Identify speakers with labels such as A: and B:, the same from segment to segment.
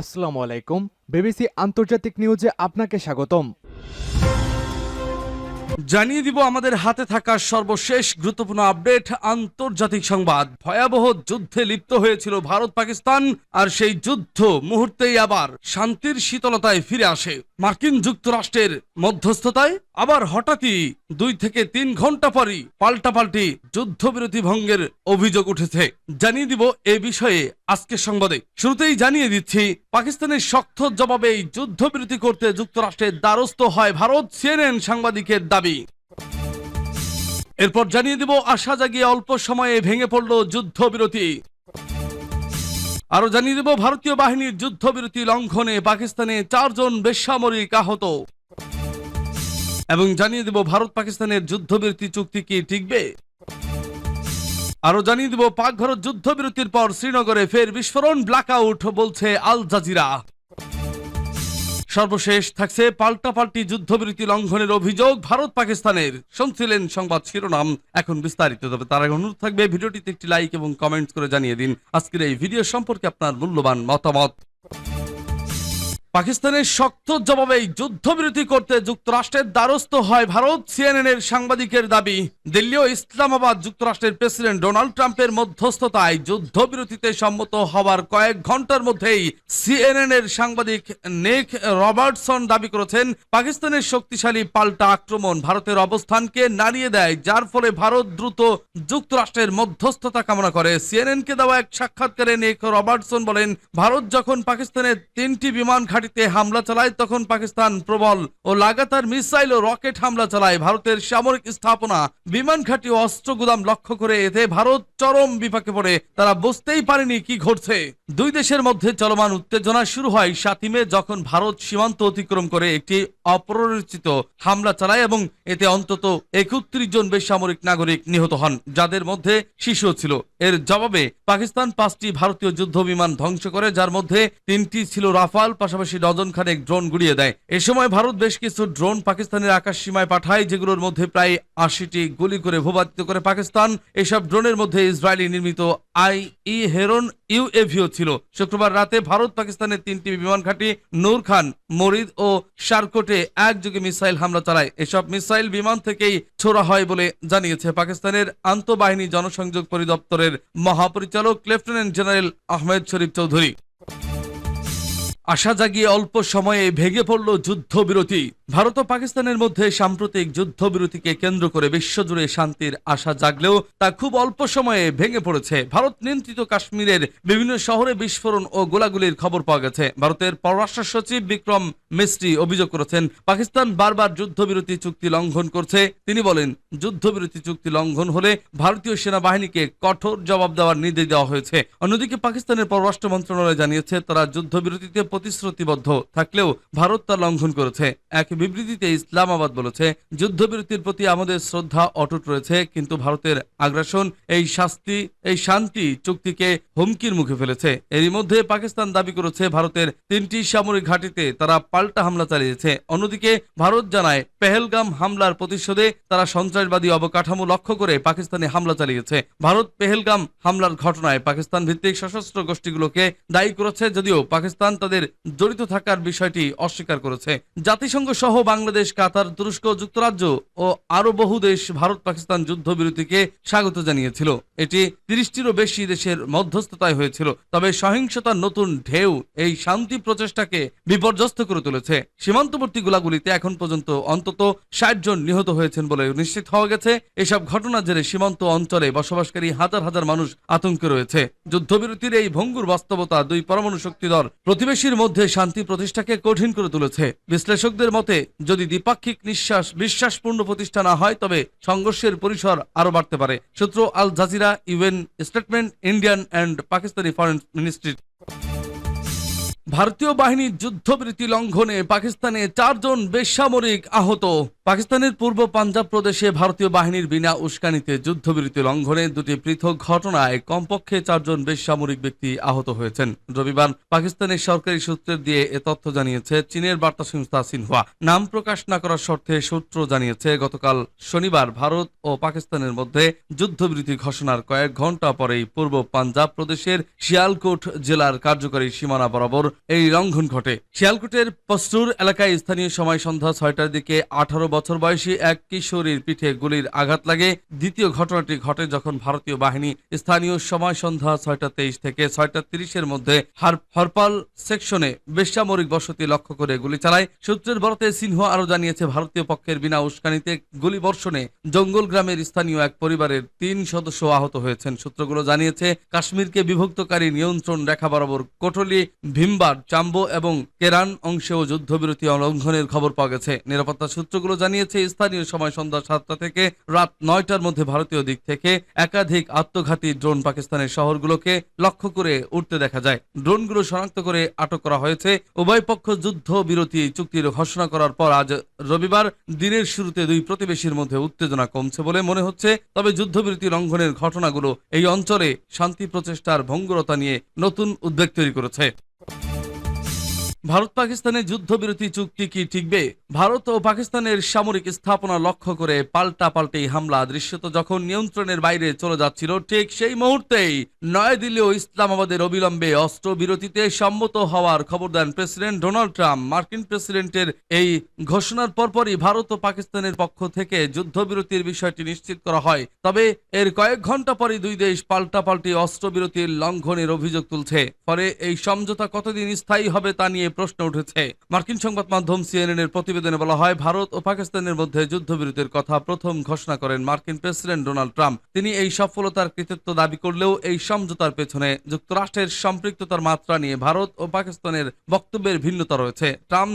A: আসসালামু আলাইকুম। বিবিসি আন্তর্জাতিক নিউজে আপনাকে স্বাগতম।
B: জানিয়ে দিব আমাদের হাতে থাকা সর্বশেষ গুরুত্বপূর্ণ আপডেট। আন্তর্জাতিক সংবাদ। ভয়াবহ যুদ্ধে লিপ্ত হয়েছিল ভারত পাকিস্তান, আর সেই যুদ্ধ মুহূর্তেই আবার শান্তির শীতলতায় ফিরে আসে মার্কিন যুক্তরাষ্ট্রের মধ্যস্থতায়। আবার হঠাৎই 2 থেকে 3 ঘন্টা পরই পাল্টাপাল্টি যুদ্ধবিরতি ভঙ্গের অভিযোগ উঠেছে। জানিয়ে দিব এ বিষয়ে আজকের সংবাদে। শুরুতেই জানিয়ে দিচ্ছি, পাকিস্তানের শক্ত জবাবে এই যুদ্ধবিরতি করতে যুক্তরাষ্ট্রের দ্বারস্থ হয় ভারত, সিএনএন সাংবাদিকের দাবি। এরপর জানিয়ে দিব, আশা জাগিয়ে অল্প সময়ে ভেঙে পড়ল যুদ্ধবিরতি। আরো জানিয়ে দেব, ভারতীয় বাহিনীর যুদ্ধবিরতি লঙ্ঘনে পাকিস্তানে 4 জন বেসামরিক আহত। এবং জানিয়ে দেব, ভারত পাকিস্তানের যুদ্ধবিরতি চুক্তি কি টিকবে। আরো জানিয়ে দেব, পাক ভারত যুদ্ধবিরতির পর শ্রীনগরে ফের বিস্ফোরণ, ব্ল্যাকআউট বলছে আল জাজিরা। সর্বশেষ থাকছে পাল্টাপাল্টি যুদ্ধবিরতি লঙ্ঘনের অভিযোগ ভারত পাকিস্তানের। শুনছিলেন সংবাদ শিরোনাম, এখন বিস্তারিত। তবে তার আগে অনুরোধ থাকবে ভিডিওটিতে একটি লাইক এবং কমেন্টস করে জানিয়ে দিন আজকের এই ভিডিও সম্পর্কে আপনার মূল্যবান মতামত। পাকিস্তানের শক্ত জবাবে যুদ্ধবিরতি করতে যুক্তরাষ্ট্রের দ্বারস্থ হয় ভারত, সিএনএন এর সাংবাদিকের দাবি। দিল্লি ও ইসলামাবাদ যুক্তরাষ্ট্রের প্রেসিডেন্ট ডোনাল্ড ট্রাম্পের মধ্যস্থতায় যুদ্ধবিরতিতে সম্মত হওয়ার কয়েক ঘন্টার মধ্যেই সিএনএন এর সাংবাদিক নিক রবার্টসন দাবি করেছেন, পাকিস্তানের শক্তিশালী পাল্টা আক্রমণ ভারতের অবস্থানকে নাড়িয়ে দেয়, যার ফলে ভারত দ্রুত যুক্তরাষ্ট্রের মধ্যস্থতা কামনা করে। সিএনএনকে দেওয়া এক সাক্ষাৎকারে নিক রবার্টসন বলেন, ভারত যখন পাকিস্তানের 3টি বিমান হামলা চালায় তখন পাকিস্তান প্রবল ও লাগাতার মিসাইল ও রকেট হামলা চালায়। ভারতের সামরিক স্থাপনা, বিমান ঘাঁটি ও অস্ত্র গুদাম লক্ষ্য করে এতে ভারত চরম বিপাকে পড়ে। তারা বুঝতেই পারেনি কি ঘটছে। দুই দেশের মধ্যে চলমান উত্তেজনা শুরু হয় 7 মে, যখন ভারত সীমান্ত অতিক্রম করে একটি অপরিচিত হামলা চালায় এবং এতে অন্তত 31 জন বেসামরিক নাগরিক নিহত হন, যাদের মধ্যে শিশুও ছিল। এর জবাবে পাকিস্তান 5টি ভারতীয় যুদ্ধ বিমান ধ্বংস করে, যার মধ্যে 3টি ছিল রাফাল, পাশাপাশি ডজন খানেক ড্রোন গুড়িয়ে দেয়। এ সময় ভারত বেশ কিছু ড্রোন পাকিস্তানের আকাশ সীমায় পাঠায়, যেগুলোর মধ্যে প্রায় 80টি গুলি করে ভূপাতিত করে পাকিস্তান। এসব ড্রোনের মধ্যে ইসরায়েলি নির্মিত আই হেরন ইউএভিও ছিল। শুক্রবার রাতে ভারত পাকিস্তানের 3টি বিমান ঘাঁটি নূর খান, মরিদ ও শারকোটে একযোগে মিসাইল হামলা চালায়। এসব মিসাইল বিমান থেকেই ছোড়া হয় বলে জানিয়েছে পাকিস্তানের আন্তঃবাহিনী জনসংযোগ পরিদপ্তরের মহাপরিচালক লেফটেন্যান্ট জেনারেল আহমেদ শরীফ চৌধুরী। আশা জাগিয়ে অল্প সময়ে ভেঙে পড়ল যুদ্ধবিরতি। ভারত ও পাকিস্তানের মধ্যে সাম্প্রতিক যুদ্ধবিরতিকে কেন্দ্র করে বিশ্বজুড়ে শান্তির আশা জাগলেও তা খুব অল্প সময়ে ভেঙে পড়েছে। ভারত নিয়ন্ত্রিত কাশ্মীরের বিভিন্ন শহরে বিস্ফোরণ ও গোলাগুলির খবর পাওয়া গেছে। ভারতের পররাষ্ট্র সচিব বিক্রম মিস্ত্রি অভিযোগ করেছেন, পাকিস্তান বারবার যুদ্ধবিরতি চুক্তি লঙ্ঘন করছে। তিনি বলেন, যুদ্ধবিরতি চুক্তি লঙ্ঘন হলে ভারতীয় সেনাবাহিনীকে কঠোর জবাব দেওয়ার নির্দেশ দেওয়া হয়েছে। অন্যদিকে পাকিস্তানের পররাষ্ট্র মন্ত্রণালয় জানিয়েছে, তারা যুদ্ধবিরতিতে প্রতিশ্রুতিবদ্ধ থাকলেও ভারত তা লঙ্ঘন করেছে। এক বিবৃতিতে ইসলামাবাদ বলেছে, যুদ্ধবিরতির প্রতি আমাদের শ্রদ্ধা অটুট রয়েছে, কিন্তু ভারতের আগ্রাসন এই শান্তি চুক্তিকে হুমকির মুখে ফেলেছে। এরই মধ্যে পাকিস্তান দাবি করেছে, ভারতের 3টি সামরিক ঘাঁটিতে তারা পাল্টা হামলা চালিয়েছে। অন্যদিকে ভারত জানায়, পেহেলগাম হামলার প্রতিশোধে তারা সন্ত্রাসবাদী অবকাঠামো লক্ষ্য করে পাকিস্তানে হামলা চালিয়েছে। ভারত পেহেলগাম হামলার ঘটনায় পাকিস্তান ভিত্তিক সশস্ত্র গোষ্ঠীগুলোকে দায়ী করেছে, যদিও পাকিস্তান তাদের জড়িত থাকার বিষয়টি অস্বীকার করেছে। জাতিসংঘ সহ বাংলাদেশ, কাতার, তুরস্ক, যুক্তরাজ্য ও আরো বহু দেশ ভারত পাকিস্তান যুদ্ধবিরতিকে স্বাগত জানিয়েছিল। এটি 30টিরও বেশি দেশের মধ্যস্থতায় হয়েছিল। তবে সহিংসতার নতুন ঢেউ এই শান্তি প্রচেষ্টাকে বিপর্যস্ত করে তুলেছে। সীমান্তবর্তী গোলাগুলিতে এখন পর্যন্ত অন্তত 60 জন নিহত হয়েছেন বলে নিশ্চিত হওয়া গেছে। এসব ঘটনার জেরে সীমান্ত অঞ্চলে বসবাসকারী হাজার হাজার মানুষ আতঙ্কে রয়েছে। যুদ্ধবিরতির এই ভঙ্গুর বাস্তবতা দুই পরমাণু শক্তিধর প্রতিবেশীর মধ্যে শান্তি প্রতিষ্ঠাকে কঠিন করে তুলেছে। বিশ্লেষকদের মতে, যদি দ্বিপাক্ষিক বিশ্বাসপূর্ণ প্রতিষ্ঠা না হয়, তবে সংঘর্ষের পরিসর আরো বাড়তে পারে। সূত্র Al Jazeera, UN statement, Indian and Pakistani foreign ministry. ভারতীয় বাহিনীর যুদ্ধবিরতি লঙ্ঘনে পাকিস্তানে 4 জন বেসামরিক আহত। পাকিস্তানের পূর্ব পাঞ্জাব প্রদেশে ভারতীয় বাহিনীর বিনা উস্কানিতে যুদ্ধবিরতি লঙ্ঘনে দুটি পৃথক ঘটনায় কমপক্ষে 4 জন বেসামরিক ব্যক্তি আহত হয়েছেন। রবিবার পাকিস্তানের সরকারি সূত্রের দিয়ে এ তথ্য জানিয়েছে চীনের বার্তা সংস্থা সিনহুয়া। নাম প্রকাশ না করার শর্তে সূত্র জানিয়েছে, গতকাল শনিবার ভারত ও পাকিস্তানের মধ্যে যুদ্ধবিরতি ঘোষণার কয়েক ঘন্টা পরেই পূর্ব পাঞ্জাব প্রদেশের শিয়ালকোট জেলার কার্যকরী সীমানা বরাবর এই লঙ্ঘন ঘটে। শিয়ালকোটের পস্তুর এলাকায় স্থানীয় সময় সন্ধ্যা 6টার দিকে 18 বছর বয়সী এক কিশোরীর পিঠে গুলির আঘাত লাগে। দ্বিতীয় ঘটনাটি ঘটে যখন ভারতীয় বাহিনী স্থানীয় সময় সন্ধ্যা 6:23 থেকে 6:30 মধ্যে হরপাল সেকশনে বেসামরিক বসতি লক্ষ্য করে গুলি চালায়। সূত্রের বরাতে সিনহুয়া আরো জানিয়েছে, ভারতীয় পক্ষের বিনা উস্কানিতে গুলিবর্ষণে জঙ্গল গ্রামের স্থানীয় এক পরিবারের 3 সদস্য আহত হয়েছেন। সূত্রগুলো জানিয়েছে, কাশ্মীরকে বিভক্তকারী নিয়ন্ত্রণ রেখা বরাবর কোটলি, ভীমবার, চাম্বো এবং কেরান অংশেও যুদ্ধবিরতি লঙ্ঘনের খবর পাওয়া গেছে। নিরাপত্তা সূত্রগুলো জানিয়েছে, স্থানীয় সময় সন্ধ্যা 7টা থেকে রাত 9টার মধ্যে ভারতীয় দিক থেকে একাধিক আত্মঘাতী ড্রোন পাকিস্তানের শহরগুলোকে লক্ষ্য করে উঠতে দেখা যায়। ড্রোনগুলো শনাক্ত করে আটক করা হয়েছে। উভয় পক্ষ যুদ্ধবিরতি চুক্তির ঘোষণা করার পর আজ রবিবার দিনের শুরুতে দুই প্রতিবেশীর মধ্যে উত্তেজনা কমছে বলে মনে হচ্ছে। তবে যুদ্ধবিরতি লঙ্ঘনের ঘটনাগুলো এই অঞ্চলে শান্তি প্রচেষ্টার ভঙ্গুরতা নিয়ে নতুন উদ্বেগ তৈরি করেছে। ভারত পাকিস্তানের যুদ্ধবিরতি চুক্তি কি টিকবে? ভারত ও পাকিস্তানের সামরিক স্থাপনা লক্ষ্য করে পাল্টাপাল্টি হামলা দৃশ্যত যখন নিয়ন্ত্রণের বাইরে চলে যাচ্ছিল, ঠিক সেই মুহূর্তেই নয়াদিল্লি ও ইসলামাবাদের অবিলম্বে অস্ত্রবিরতিতে সম্মত হওয়ার খবর দেন প্রেসিডেন্ট ডোনাল্ড ট্রাম্প। মার্কিন প্রেসিডেন্টের এই ঘোষণার পরপরই ভারত ও পাকিস্তানের পক্ষ থেকে যুদ্ধবিরতির বিষয়টি নিশ্চিত করা হয়। তবে এর কয়েক ঘন্টা পরই দুই দেশ পাল্টাপাল্টি অস্ত্রবিরতির লঙ্ঘনের অভিযোগ তুলছে। ফলে এই সমঝোতা কতদিন স্থায়ী হবে তা নিয়ে প্রশ্ন উঠেছে। মার্কিন সংবাদ মাধ্যম CNN এর প্রতিবেদনে বলা হয়, ভারত ও পাকিস্তানের মধ্যে যুদ্ধবিরতির কথা প্রথম ঘোষণা করেন মার্কিন প্রেসিডেন্ট ডোনাল্ড ট্রাম্প। তিনি এই সফলতার কৃতিত্ব দাবি করলেও এই সমঝোতার পেছনে যুক্তরাষ্ট্রের সম্পৃক্ততার মাত্রা নিয়ে ভারত ও পাকিস্তানের বক্তব্যের ভিন্নতা রয়েছে। ট্রাম্প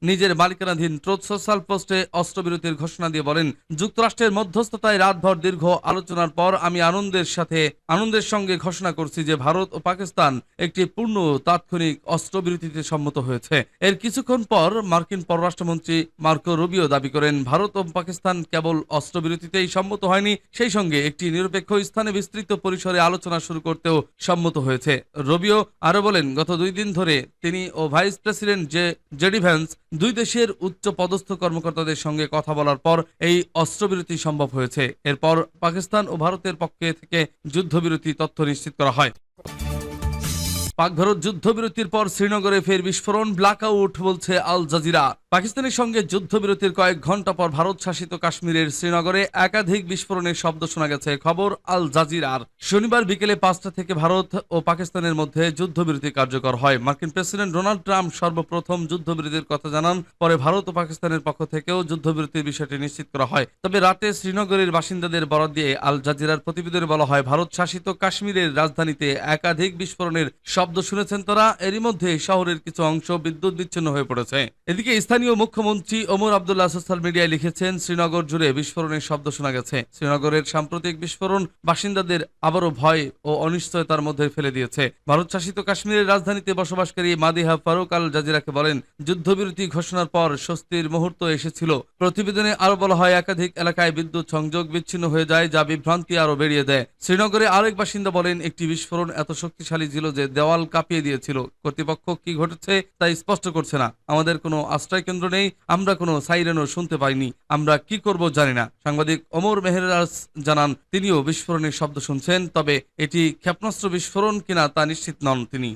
B: নিজের মালিকানাধীন ট্রুথ সোশ্যাল পোস্টে অস্ত্রবিরতির ঘোষণা দিয়ে বলেন, যুক্তরাষ্ট্রের মধ্যস্থতায় রাতভর দীর্ঘ আলোচনার পর আমি আনন্দের সঙ্গে ঘোষণা করছি যে ভারত ও পাকিস্তান একটি পূর্ণ তাৎক্ষণিক অস্ত্রবিরতিতে সম্মত হয়েছে। এর কিছুক্ষণ পর মার্কিন পররাষ্ট্রমন্ত্রী মার্কো রুবিও দাবি করেন, ভারত ও পাকিস্তান কেবল অস্ত্রবিরতিতেই সম্মত হয়নি, সেই সঙ্গে একটি নিরপেক্ষ স্থানে বিস্তৃত পরিসরে আলোচনা শুরু করতেও সম্মত হয়েছে। রুবিও আরো বলেন, গত 2 দিন ধরে তিনি ও ভাইস প্রেসিডেন্ট জেডি ভ্যান্স দুই দেশের উচ্চ পদস্থ কর্মকর্তাদের সঙ্গে কথা বলার পর এই অস্ত্রবিরতি সম্ভব হয়েছে। এরপর পাকিস্তান ও ভারতের পক্ষে থেকে যুদ্ধবিরতি তথ্য নিশ্চিত করা হয়। পাক ভারত যুদ্ধবিরতির পর শ্রীনগরে ফের বিস্ফোরণ, ব্ল্যাকআউট বলছে আল জাজিরা। পাকিস্তানের সঙ্গে যুদ্ধবিরতির কয়েক ঘন্টা পর ভারত শাসিত কাশ্মীরের শ্রীনগরে একাধিক বিস্ফোরণের শব্দ শোনা গেছে, খবর আল জাজিরার। শনিবার বিকেলে 5টা থেকে ভারত ও পাকিস্তানের মধ্যে যুদ্ধবিরতি কার্যকর হয়। মার্কিন প্রেসিডেন্ট ডোনাল্ড ট্রাম্প সর্বপ্রথম যুদ্ধবিরতির কথা জানান, পরে ভারত ও পাকিস্তানের পক্ষ থেকেও যুদ্ধবিরতির বিষয়টি নিশ্চিত করা হয়। তবে রাতে শ্রীনগরের বাসিন্দাদের বরাত দিয়ে আল জাজিরার প্রতিবেদনে বলা হয়, ভারত শাসিত কাশ্মীরের রাজধানীতে একাধিক বিস্ফোরণের শব্দ শুনেছেন তারা। এরই মধ্যে শহরের কিছু অংশ বিদ্যুৎ বিচ্ছিন্ন হয়ে পড়েছে। এদিকে স্থানীয় মুখ্যমন্ত্রী ওমর আব্দুল্লাহ সোশ্যাল মিডিয়ায় লিখেছেন, শ্রীনগর জুড়ে বিস্ফোরণের শব্দ শোনা গেছে। শ্রীনগরের সাম্প্রতিক বিস্ফোরণ বাসিন্দাদের আবারও ভয় ও অনিশ্চয়তার মধ্যে ফেলে দিয়েছে। ভারত শাসিত কাশ্মীরের রাজধানীতে বসবাসকারী মাদিহা ফারুক আল জাজিরাকে বলেন, যুদ্ধবিরতি ঘোষণার পর স্বস্তির মুহূর্ত এসেছিল। প্রতিবেদনে আরো বলা হয়, একাধিক এলাকায় বিদ্যুৎ সংযোগ বিচ্ছিন্ন হয়ে যায়, যা বিভ্রান্তি আরো বেরিয়ে দেয়। শ্রীনগরে আরেক বাসিন্দা বলেন, একটি বিস্ফোরণ এত শক্তিশালী ছিল যে দেওয়াল কাঁপিয়ে দিয়েছিল। কর্তৃপক্ষ কি ঘটেছে তা স্পষ্ট করছে না। আমাদের কোনো আশ্রয় কেন্দ্র নেই, আমরা কোনো সাইরেনও শুনতে পাইনি, আমরা কি করব জানি না। সাংবাদিক ওমর মেহরাজ জানান, তিনিও বিস্ফোরণের শব্দ শুনছেন, তবে এটি ক্ষেপণাস্ত্র বিস্ফোরণ কিনা তা নিশ্চিত নন তিনি।